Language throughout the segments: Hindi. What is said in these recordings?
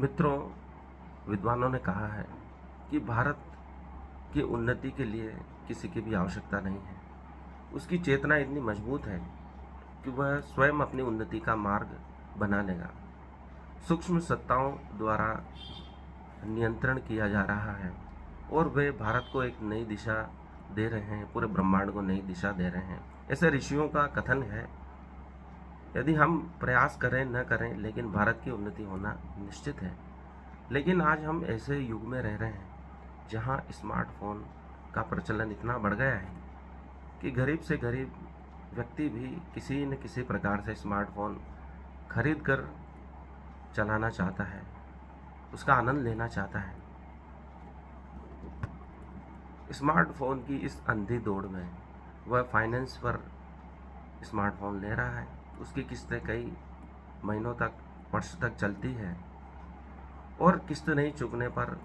मित्रों, विद्वानों ने कहा है कि भारत की उन्नति के लिए किसी की भी आवश्यकता नहीं है। उसकी चेतना इतनी मजबूत है कि वह स्वयं अपनी उन्नति का मार्ग बना लेगा। सूक्ष्म सत्ताओं द्वारा नियंत्रण किया जा रहा है और वे भारत को एक नई दिशा दे रहे हैं, पूरे ब्रह्मांड को नई दिशा दे रहे हैं। ऐसे ऋषियों का कथन है, यदि हम प्रयास करें न करें लेकिन भारत की उन्नति होना निश्चित है। लेकिन आज हम ऐसे युग में रह रहे हैं जहां स्मार्टफोन का प्रचलन इतना बढ़ गया है कि गरीब से गरीब व्यक्ति भी किसी न किसी प्रकार से स्मार्टफोन खरीद कर चलाना चाहता है, उसका आनंद लेना चाहता है। स्मार्टफोन की इस अंधी दौड़ में वह फाइनेंस पर स्मार्टफोन ले रहा है, उसकी किस्तें कई महीनों तक, वर्ष तक चलती है और किस्त नहीं चुकने पर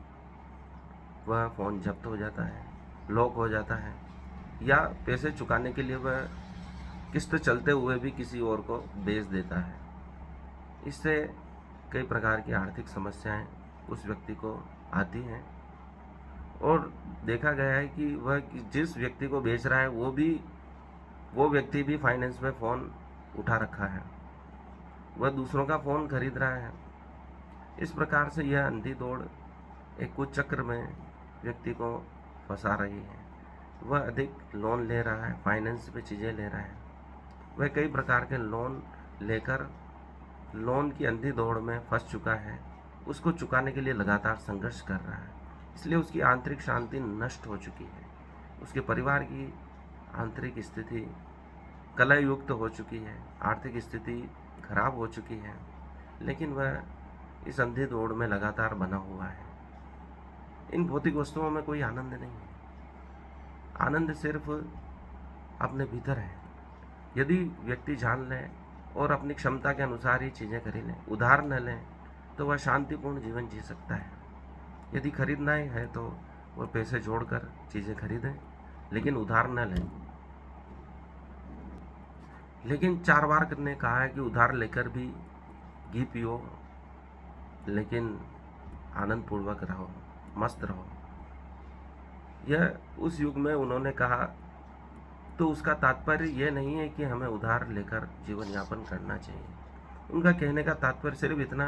वह फ़ोन जब्त हो जाता है, लॉक हो जाता है, या पैसे चुकाने के लिए वह किस्त चलते हुए भी किसी और को बेच देता है। इससे कई प्रकार की आर्थिक समस्याएं उस व्यक्ति को आती हैं और देखा गया है कि वह जिस व्यक्ति को बेच रहा है वो व्यक्ति भी फाइनेंस में फ़ोन उठा रखा है, वह दूसरों का फ़ोन खरीद रहा है। इस प्रकार से यह अंधी दौड़ एक कुचक्र में व्यक्ति को फंसा रही है। वह अधिक लोन ले रहा है, फाइनेंस पे चीज़ें ले रहा है, वह कई प्रकार के लोन लेकर लोन की अंधी दौड़ में फंस चुका है, उसको चुकाने के लिए लगातार संघर्ष कर रहा है। इसलिए उसकी आंतरिक शांति नष्ट हो चुकी है, उसके परिवार की आंतरिक स्थिति कलहयुक्त हो चुकी है, आर्थिक स्थिति खराब हो चुकी है, लेकिन वह इस अंधी दौड़ में लगातार बना हुआ है। इन भौतिक वस्तुओं में कोई आनंद नहीं है, आनंद सिर्फ अपने भीतर है। यदि व्यक्ति जान ले और अपनी क्षमता के अनुसार ही चीज़ें खरीद लें, उधार न लें, तो वह शांतिपूर्ण जीवन जी सकता है। यदि खरीदना ही है तो वह पैसे जोड़कर चीज़ें खरीदें, लेकिन उधार न लें। लेकिन चारवाक ने कहा है कि उधार लेकर भी घी पियो, लेकिन आनंद पूर्वक रहो, मस्त रहो। यह उस युग में उन्होंने कहा, तो उसका तात्पर्य यह नहीं है कि हमें उधार लेकर जीवन यापन करना चाहिए। उनका कहने का तात्पर्य सिर्फ इतना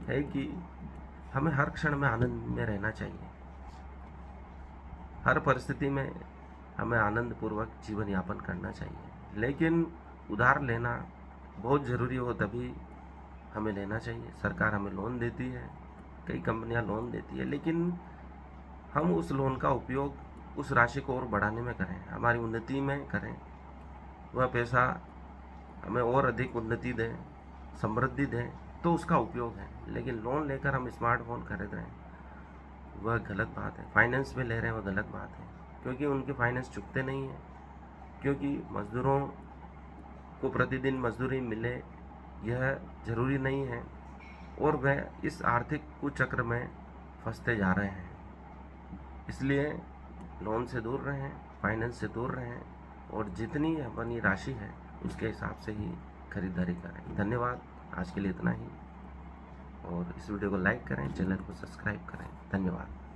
है कि हमें हर क्षण में आनंद में रहना चाहिए, हर परिस्थिति में हमें आनंद पूर्वक जीवन यापन करना चाहिए। लेकिन उधार लेना बहुत ज़रूरी हो तभी हमें लेना चाहिए। सरकार हमें लोन देती है, कई कंपनियां लोन देती है, लेकिन हम उस लोन का उपयोग उस राशि को और बढ़ाने में करें, हमारी उन्नति में करें। वह पैसा हमें और अधिक उन्नति दें, समृद्धि दें, तो उसका उपयोग है। लेकिन लोन लेकर हम स्मार्टफोन खरीद रहे हैं, वह गलत बात है। फाइनेंस में ले रहे हैं, वह गलत बात है, क्योंकि उनके फाइनेंस चुकते नहीं हैं, क्योंकि मज़दूरों को प्रतिदिन मजदूरी मिले यह ज़रूरी नहीं है और वह इस आर्थिक कुचक्र में फंसते जा रहे हैं। इसलिए लोन से दूर रहें, फाइनेंस से दूर रहें और जितनी अपनी राशि है उसके हिसाब से ही खरीदारी करें। धन्यवाद, आज के लिए इतना ही। और इस वीडियो को लाइक करें, चैनल को सब्सक्राइब करें। धन्यवाद।